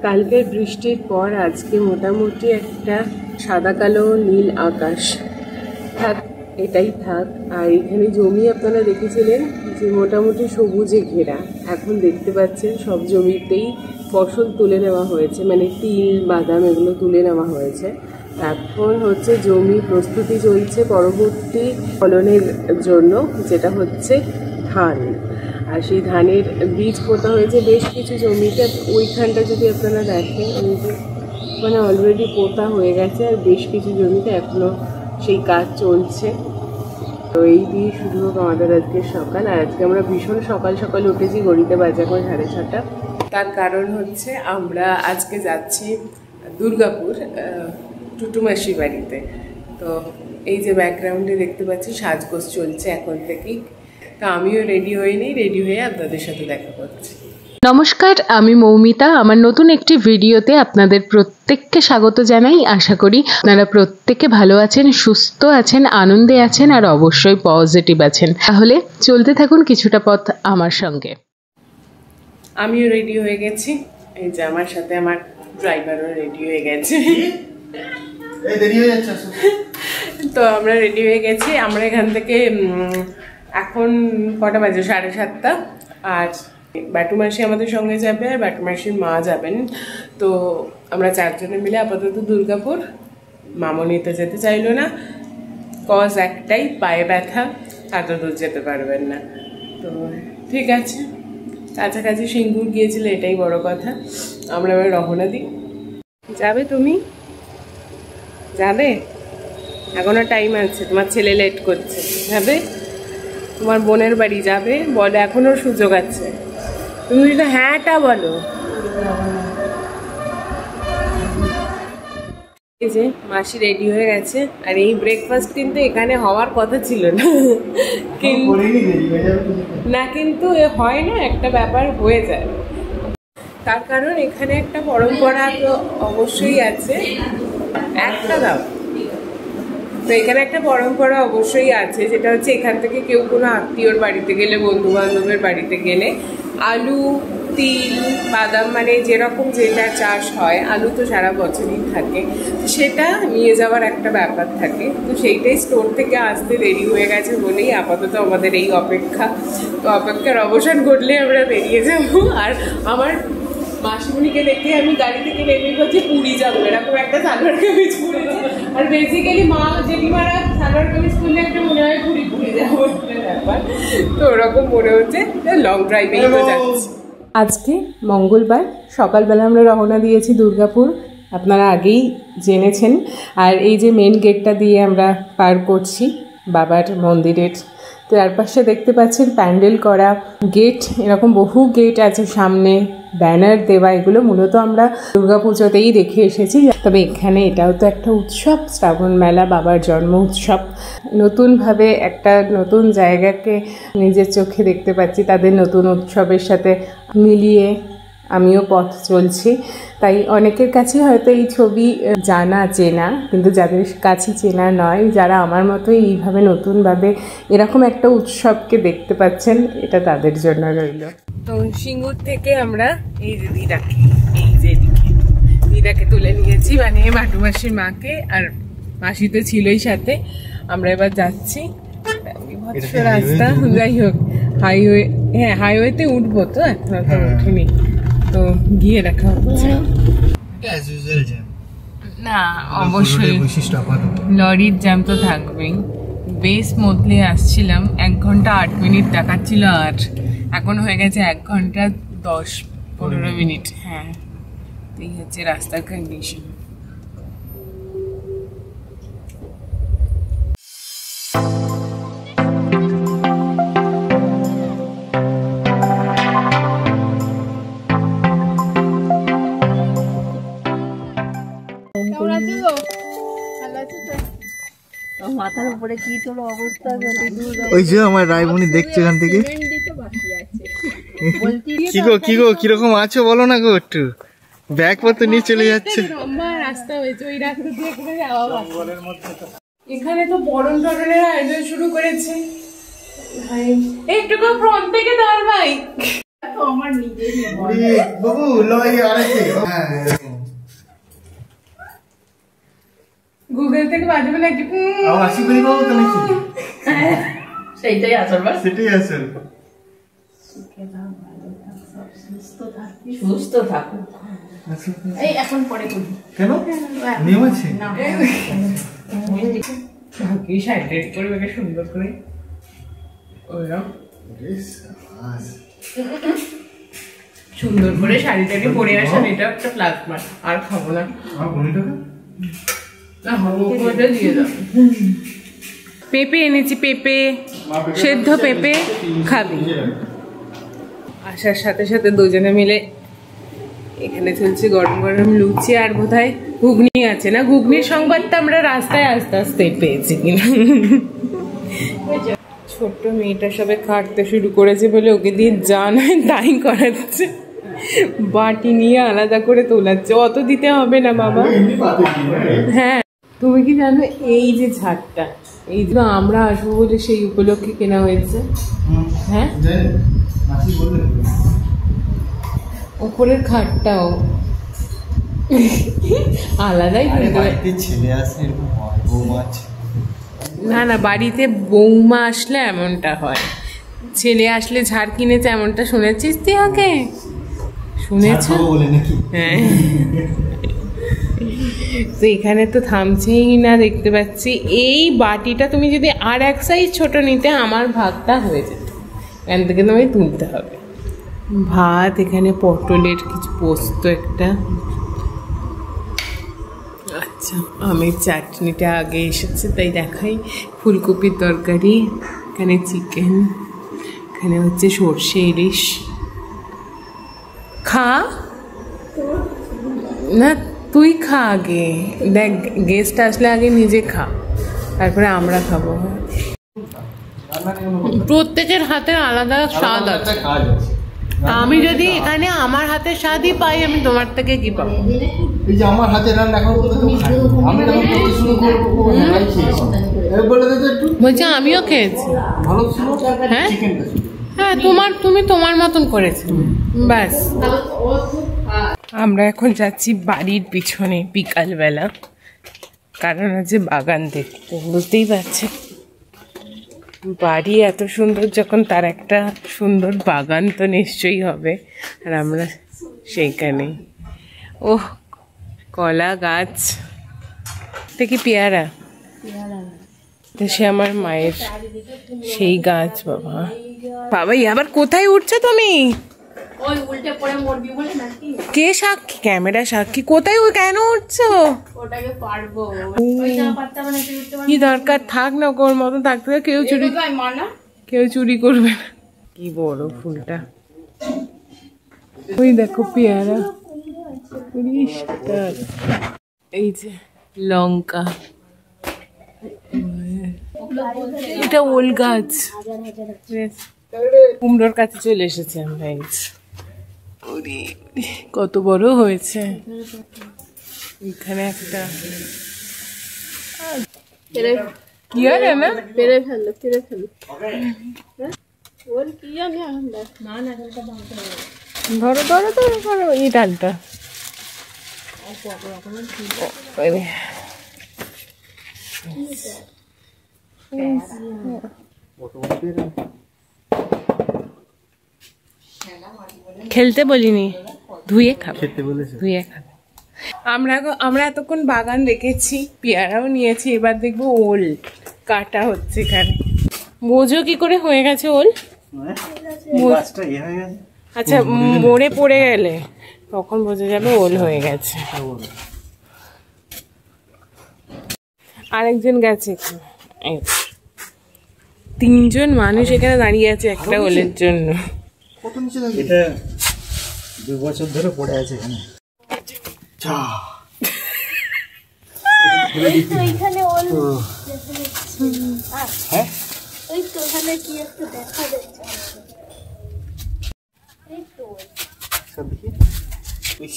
কালকের বৃষ্টির পর আজকে মোটামুটি একটা সাদা কালো নীল আকাশ থাক, এটাই থাক। আর এখানে জমি আপনারা দেখেছিলেন যে মোটামুটি সবুজে ঘেরা, এখন দেখতে পাচ্ছেন সব জমিতেই ফসল তুলে নেওয়া হয়েছে, মানে তিল বাদাম এগুলো তুলে নেওয়া হয়েছে। এখন হচ্ছে জমি প্রস্তুতি চলছে পরবর্তী ফলনের জন্য, যেটা হচ্ছে ধান। আর সেই ধানের বীজ পোতা হয়েছে বেশ কিছু জমিতে। ওইখানটা যদি আপনারা দেখেন, ওই যে মানে অলরেডি পোতা হয়ে গেছে, আর বেশ কিছু জমিতে এখনও সেই কাজ চলছে। তো এই দিয়ে শুরু হোক আমাদের আজকে সকাল। আর আজকে আমরা ভীষণ সকাল সকাল উঠেছি, ঘড়িতে বাজে এখন 6:30। তার কারণ হচ্ছে আমরা আজকে যাচ্ছি দুর্গাপুর টুটুমাসির বাড়িতে। তো এই যে ব্যাকগ্রাউন্ডে দেখতে পাচ্ছি সাজগোজ চলছে এখন থেকেই। তো আমিও রেডি হইনি, রেডি হয়ে আপনাদের সাথে দেখা করছি। নমস্কার, আমি মৌমিতা। আমার নতুন একটি ভিডিওতে আপনাদের প্রত্যেককে স্বাগত জানাই। আশা করি আপনারা প্রত্যেকে ভালো আছেন, সুস্থ আছেন, আনন্দে আছেন আর অবশ্যই পজিটিভ আছেন। তাহলে চলতে থাকুন কিছুটা পথ আমার সঙ্গে। আমিও রেডি হয়ে গেছি, এই যে আমার সাথে আমার ড্রাইভারও রেডি হয়ে গেছে। তো আমরা রেডি হয়ে গেছি। আমরা এখান থেকে এখন কটা বাজে, 7:30। আর বাটুমাসি আমাদের সঙ্গে যাবে, আর বাটুমাসির মা যাবেন। তো আমরা 4 জনে মিলে আপাতত দুর্গাপুর। মামনি তো যেতে চাইলো না, কজ একটাই, পায়ে ব্যথা, এত দূর যেতে পারবেন না। তো ঠিক আছে, কাছাকাছি সিঙ্গুর গিয়েছিল, এটাই বড় কথা। আমরা এবার রওনা দিই। যাবে তুমি? যাবে? এখনো টাইম আছে, তোমার ছেলে লেট করছে। যাবে? তোমার বোনের বাড়ি যাবে? বলে এখনো সুযোগ আছে। তুমি যদি হ্যাঁটা বলো। এই যে মাসি রেডি হয়ে গেছে। আর এই ব্রেকফাস্ট কিন্তু এখানে হওয়ার কথা ছিল না, কিন্তু হয় না, একটা ব্যাপার হয়ে যায়। তার কারণ এখানে একটা পরম্পরা তো অবশ্যই আছে। একটা দাও। তো এখানে একটা পরম্পরা অবশ্যই আছে, যেটা হচ্ছে এখান থেকে কেউ কোনো আত্মীয়র বাড়িতে গেলে, বন্ধু বান্ধবের বাড়িতে গেলে আলু, তিল, বাদাম, মানে যেরকম যেটা চাষ হয়, আলু তো সারা বছরই থাকে, সেটা নিয়ে যাওয়ার একটা ব্যাপার থাকে। তো সেইটাই স্টোর থেকে আসতে দেরি হয়ে গেছে বলেই আপাতত আমাদের এই অপেক্ষা। তো অপেক্ষার অবসান ঘটলে আমরা বেরিয়ে যাব। আর আমার মাসিমণিকে দেখে আমি গাড়ি থেকে নেমে বলছি পুরী যাবো, এরকম একটা সালোয়ার কামিজ পরেছে। আর বেসিক্যালি মা জেঠিমারা সালোয়ার কামিজ পরলে একটা মনে হয় পুরী যাবো একটা ব্যাপার। তো ওরকম মনে হচ্ছে লং ড্রাইভেই তো যাচ্ছি। আজকে মঙ্গলবার সকালবেলা আমরা রওনা দিয়েছি দুর্গাপুর, আপনারা আগেই জেনেছেন। আর এই যে মেন গেটটা দিয়ে আমরা পার করছি বাবার মন্দিরের। তো এর পাশে দেখতে পাচ্ছেন প্যান্ডেল করা গেট, এরকম বহু গেট আছে সামনে, ব্যানার দেওয়া। এগুলো মূলত আমরা দুর্গাপুজোতেই দেখে এসেছি। তবে এখানে এটাও তো একটা উৎসব, শ্রাবণ মেলা, বাবার জন্ম উৎসব। নতুনভাবে একটা নতুন জায়গাকে নিজের চোখে দেখতে পাচ্ছি, তাদের নতুন উৎসবের সাথে মিলিয়ে আমিও পথ চলছি। তাই অনেকের কাছে হয়তো এই ছবি জানা চেনা, কিন্তু যাদের কাছে চেনা নয়, যারা আমার মতোই এইভাবে নতুনভাবে এরকম একটা উৎসবকে দেখতে পাচ্ছেন, এটা তাদের জন্য রইল। তো সিঙ্গুর থেকে আমরা এই যে দিদাকে তুলে নিয়েছি, মানে বাটুমাসির মাকে। আর মাসি তো ছিলই সাথে। আমরা এবার যাচ্ছি রাস্তা, যাই হোক হাইওয়ে, হ্যাঁ হাইওয়েতে উঠবো, তো এখন তো উঠিনি। তো গিয়ে দেখা হচ্ছে। না অবশ্যই লরির জ্যাম তো থাকবেই। বেশ স্মুথলি আসছিলাম, 1 ঘন্টা 8 মিনিট দেখাচ্ছিল, আর এখন হয়ে গেছে 1 ঘন্টা 10-15 মিনিট। হ্যাঁ, এই হচ্ছে রাস্তার কন্ডিশন। মাথার উপরে কি তোর অবস্থা? ওই যে আমার রায়মণি দেখছে এখান থেকে। কিরকম আছো বলো না গো একটু। ব্যাগ পত্র নিয়ে চলে যাচ্ছে। রাস্তা হয়েছে, ওই রাস্তা দিয়ে এখানে তো বড় ধরনের আয়োজন শুরু করেছে। একটু ফ্রন্ট থেকে ধর ভাই। বাবু লই আরেকটি হ্যাঁ গুগল থেকে বাজবে নাকি আমার আসি করি বাবু তো নাকি সেইটাই আসল বাস। সেটাই আসল। সুস্থ থাকো। এই এখন পরে করি। কেন নিয়ম আছে কি সাইডেড করে বেশ সুন্দর করে ওরকম সুন্দর করে শাড়িটাকে পরে আসেন, এটা একটা প্লাস মার্ক। আর খাবো না, দিয়ে দাও। পেঁপে এনেছি, পেঁপে সেদ্ধ পেঁপে খাবি। আসার সাথে সাথে দুজনে মিলে এখানে চলছে গরম গরম লুচি আর বোধহয় ঘুগনি আছে না। ঘুগনির সংবাদটা আমরা রাস্তায় আস্তে আস্তে পেয়েছি কিনা। ছোট্ট মেয়েটা সবে খাটতে শুরু করেছে বলে ওকে দিয়ে যা নয় তাই করাচ্ছে। বাটি নিয়ে আলাদা করে তোলাচ্ছে। অত দিতে হবে না বাবা। হ্যাঁ, তুমি কি জানো এই যে ঝাড়টা, এই যে আমরা আসবো বলে সেই উপলক্ষে কেনা হয়েছে। হ্যাঁ, উপরের খাটটাও আলাদাই। ছেলে আসে না না, বাড়িতে বৌমা আসলে এমনটা হয়। ছেলে আসলে ঝাড় কিনেছে এমনটা শুনেছিস তুই আগে? শুনেছ? হ্যাঁ। তো এখানে তো থামছেই না, দেখতে পাচ্ছি। এই বাটিটা তুমি যদি আর এক সাইজ ছোট নিতে আমার ভাগটা হয়ে যেত। এখান থেকে তোমায় তুলতে হবে। ভাত, এখানে পটলের কিছু পোস্ত একটা, আচ্ছা আমের চাটনিটা আগে এসেছে তাই দেখাই। ফুলকপির তরকারি, এখানে চিকেন, এখানে হচ্ছে সর্ষে ইলিশ। খা না, তুই খা আগে। দেখ, গেস্ট আসলে আগে নিজে খা, তারপরে আমরা খাবো। প্রত্যেকের হাতের আলাদা স্বাদ আছে। আমি যদি এখানে আমার হাতের স্বাদই পাই, আমি তোমার থেকে কি পাবো? এই যে আমার হাতে রান্না এখন আমি যখন করতে শুরু করবো বলছি আমিও খেয়েছি, ভালো ছিল। হ্যাঁ হ্যাঁ, তুমি তোমার মতন করেছো ব্যাস। আমরা এখন যাচ্ছি বাড়ির পিছনে বিকালবেলা, কারণ আছে বাগান দেখতে। বুঝতেই পারছি, বাড়ি এত সুন্দর যখন তার একটা সুন্দর বাগান তো নিশ্চয়ই হবে। আর আমরা সেইখানে, ওহ কলা গাছ, এটা কি পেয়ারা? সে আমার মায়ের সেই গাছ। বাবা বাবা, আবার কোথায় উঠছো তুমি? কে সাক্ষী? ক্যামেরা সাক্ষী? কোথায় কেন উঠছো? কি দরকার? থাক না, ওর মতো থাকতে কেউ চুরি করবে না। কি বড় ফুলটা, ওই দেখো পেয়ারা। এই যে লঙ্কা, এটা ওল গাছ। কুমড়োর কাছে চলে এসেছে আমরা। কত বড় হয়েছে। এখানে একটা কি আর না পেরে ফেললো ধরো ধরো ধরো ধরো এই ডালটা। খেলতে বলিনি, ধুয়ে খাবে, ধুয়ে খাবে। আমরা এতক্ষণ বাগান দেখেছি, পেয়ারাও নিয়েছি, এবার দেখবো ওল কাটা হচ্ছে এখানে। বোঝো কি করে হয়ে গেছে ওল? আচ্ছা, মরে পড়ে গেলে তখন বোঝা যাবে ওল হয়ে গেছে। আরেকজন গেছে, তিনজন মানুষ এখানে দাঁড়িয়ে আছে একটা ওলের জন্য। এটা 2 বছর ধরে পড়ে আছে এখানে।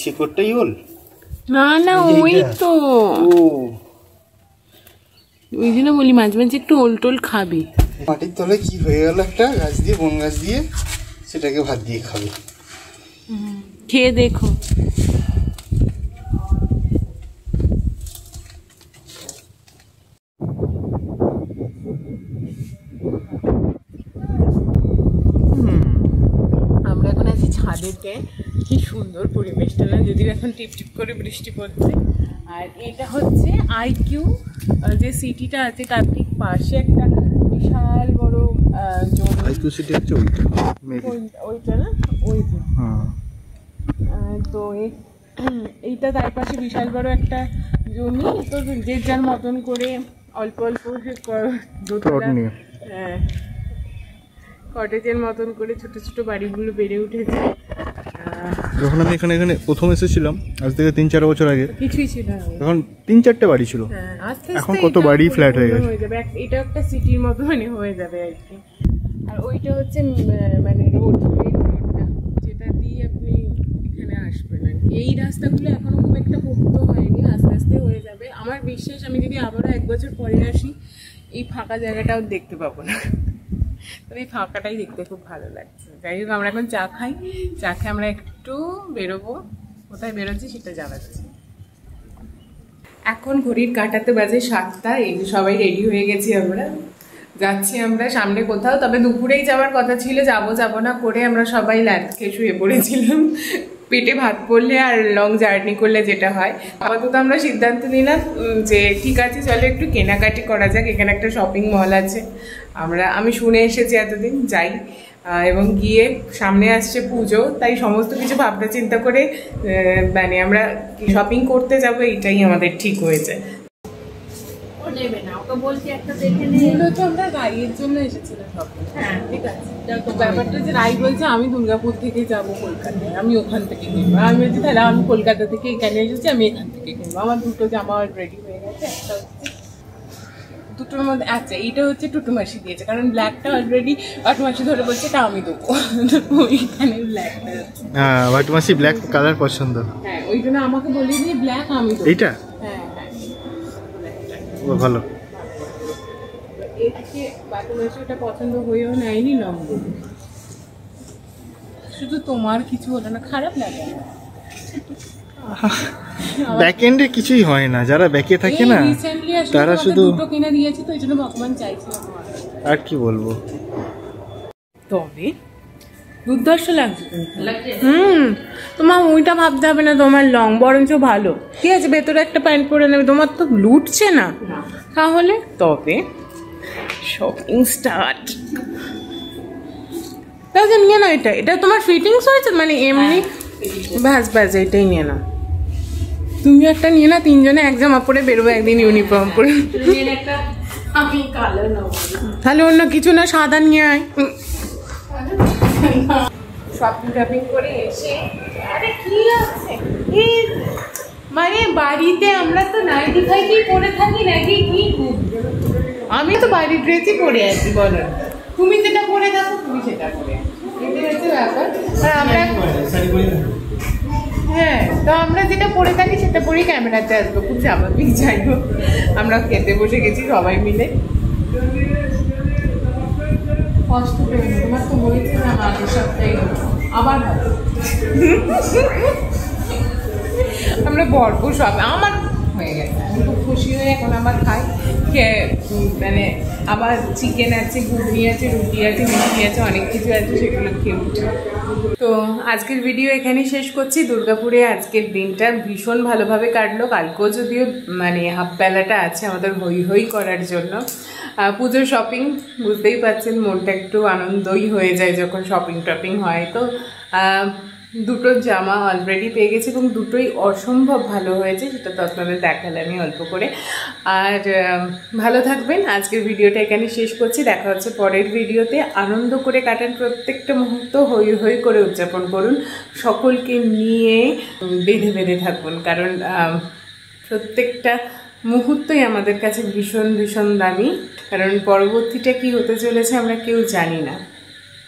শিকড়টাই ওল? না না, ওই তো ওই জন্য বলি মাঝে মাঝে একটু ওল টোল খাবি। মাটির তলায় কি হয়ে গেল একটা গাছ দিয়ে, বন গাছ দিয়ে সেটাকে ভাত দিয়ে খাবে। খেয়ে দেখো। আমরা এখন আছি ছাদেতে, কি সুন্দর পরিবেশটা না, যদিও এখন টিপ টিপ করে বৃষ্টি পড়ছে। আর এটা হচ্ছে আইকিউ যে সিটিটা আছে তার ঠিক পাশে একটা বিশাল বড় আইকিউ সিটি হচ্ছে ওইটা না, ওই তো এইটা তার পাশে বিশাল বড় একটা জমি। তো যে যার মতন করে অল্প অল্প কটেজের মতন করে ছোট ছোট বাড়িগুলো বেড়ে উঠেছে। যখন আমি এখানে প্রথম এসেছিলাম আজ থেকে 3-4 বছর আগে কিছুই ছিল না, তখন 3-4টে বাড়ি ছিল। এখন কত বাড়ি ফ্ল্যাট হয়ে গেছে। এটা একটা সিটির মতো মানে হয়ে যাবে আর কি। আর ওইটা হচ্ছে মানে রোড, যেটা দিয়ে আপনি এখানে আসবেন আর কি। এই রাস্তাগুলো এখনো খুব একটা পোক্ত হয়নি, আস্তে আস্তে হয়ে যাবে। আমার বিশ্বাস আমি যদি আবারও 1 বছর পরে আসি এই ফাঁকা জায়গাটাও দেখতে পাবো না, তবে এই ফাঁকাটাই দেখতে খুব ভালো লাগছে। যাই হোক, আমরা এখন চা খাই, চা খেয়ে আমরা একটু বেরোবো। কোথায় বেরোচ্ছি সেটা জানাচ্ছি। এখন ঘড়ির কাঁটাতে বাজে 7টা। এই যে সবাই রেডি হয়ে গেছি, আমরা যাচ্ছি আমরা সামনে কোথাও। তবে দুপুরেই যাওয়ার কথা ছিল, যাবো না করে আমরা সবাই ল্যাদ খেয়ে শুয়ে পড়েছিলাম। পেটে ভাত পড়লে আর লং জার্নি করলে যেটা হয়, আপাতত আমরা সিদ্ধান্ত নিলাম যে ঠিক আছে চলো একটু কেনাকাটি করা যাক। এখানে একটা শপিং মল আছে, আমি শুনে এসেছি এতদিন, যাই। এবং গিয়ে সামনে আসছে পুজো, তাই সমস্ত কিছু ভাবনা চিন্তা করে মানে আমরা শপিং করতে যাবো, এইটাই আমাদের ঠিক হয়েছে। মূলত আমরা রাইয়ের জন্য এসেছিলাম শপিং। হ্যাঁ ঠিক আছে, ব্যাপারটা যে রাই বলছে আমি দুর্গাপুর থেকে যাবো কলকাতায়, আমি ওখান থেকে কিনবো। আমি বলছি তাহলে আমি কলকাতা থেকে এখানে এসেছি, আমি এখান থেকে কিনবো। আমার দুটো জামা রেডি হয়ে গেছে, একটা হচ্ছে দুটোর মধ্যে। আচ্ছা, এইটা হচ্ছে টুটুমাসি দিয়েছে, কারণ ব্ল্যাকটা অলরেডি বাটুমাসি ধরে বলছে এটা আমি দেবো। ওইখানে ব্ল্যাকটা আছে। হ্যাঁ, বাটুমাসি ব্ল্যাক কালার পছন্দ। হ্যাঁ, ওই জন্য আমাকে বলে দিয়ে ব্ল্যাক আমি দেবো। এইটা হ্যাঁ ও ভালো। এদিকে বাটুমাসি ওটা পছন্দ হয়েও নেয়নি, লম্বা। শুধু তোমার কিছু হলো না, খারাপ লাগে না। ব্যাক এন্ডে কিছুই হয় না, যারা ব্যাকে থাকে না তারা শুধু দুটো কিনে দিয়েছে, তো এই জন্য ভগবান চাইছিলাম। আর কি বলবো, তবে দুর্দর্শ লাগছে। তোমার ওইটা ভাবতে হবে না, তোমার লং বরঞ্চ ভালো, ঠিক আছে। ভেতরে একটা প্যান্ট পরে নেবে, তোমার তো লুটছে না তাহলে। তবে শপিং স্টার্ট। তাহলে নিয়ে নাও, এটা তোমার ফিটিংস হয়েছে মানে এমনি, ব্যাস এটাই নিয়ে নাও। তুমিও একটা নিয়ে না, 3 জনে এক জামা পরে বেরোবো একদিন ইউনিফর্ম পরে। তাহলে অন্য কিছু না, সাদা নিয়ে আয়। শপিং করে এসে আরে কি আছে মানে বাড়িতে আমরা তো নাইটি ফাইটি পরে থাকি নাকি, কি আমি তো বাড়ির ড্রেসই পরে আছি, বলো তুমি যেটা পরে থাকো তুমি সেটা পরে, এটাই হচ্ছে ব্যাপার। আর আমরা হ্যাঁ, তো আমরা যেটা পরে থাকি সেটা পরেই ক্যামেরাতে আসবো, খুব স্বাভাবিক। যাই হোক, আমরা খেতে বসে গেছি সবাই মিলে। কষ্ট পেয়ে তোমার তো বলেছে না আগের সপ্তাহে, আবার আমরা ভরপুর সব আমার হয়ে গেছে। আমি খুব খুশি হয়ে এখন আবার খাই, মানে আবার চিকেন আছে, ঘুগনি আছে, রুটি আছে, মিষ্টি আছে, অনেক কিছু আছে, সেগুলো খেয়ে উঠে। তো আজকের ভিডিও এখানেই শেষ করছি। দুর্গাপুরে আজকের দিনটা ভীষণ ভালোভাবে কাটলো। কালকেও যদিও মানে হাফ বেলাটা আছে আমাদের হই হই করার জন্য। পুজোর শপিং বুঝতেই পারছেন, মনটা একটু আনন্দই হয়ে যায় যখন শপিং টপিং হয়। তো দুটো জামা অলরেডি পেয়ে গেছি এবং দুটোই অসম্ভব ভালো হয়েছে, সেটা তো আপনাদের দেখালামই অল্প করে। আর ভালো থাকবেন। আজকের ভিডিওটা এখানে শেষ করছি, দেখা হচ্ছে পরের ভিডিওতে। আনন্দ করে কাটান প্রত্যেকটা মুহূর্ত, হই হই করে উদযাপন করুন, সকলকে নিয়ে বেঁধে বেঁধে থাকুন, কারণ প্রত্যেকটা মুহূর্তই আমাদের কাছে ভীষণ ভীষণ দামি, কারণ পরবর্তীটা কি হতে চলেছে আমরা কেউ জানি না।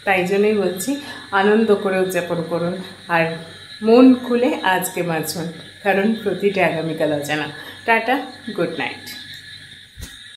তাই জন্যই বলছি আনন্দ করে উদযাপন করুন আর মন খুলে আজকে বাঁচুন, কারণ প্রতিটা আগামীকাল অজানা। Tata, good night.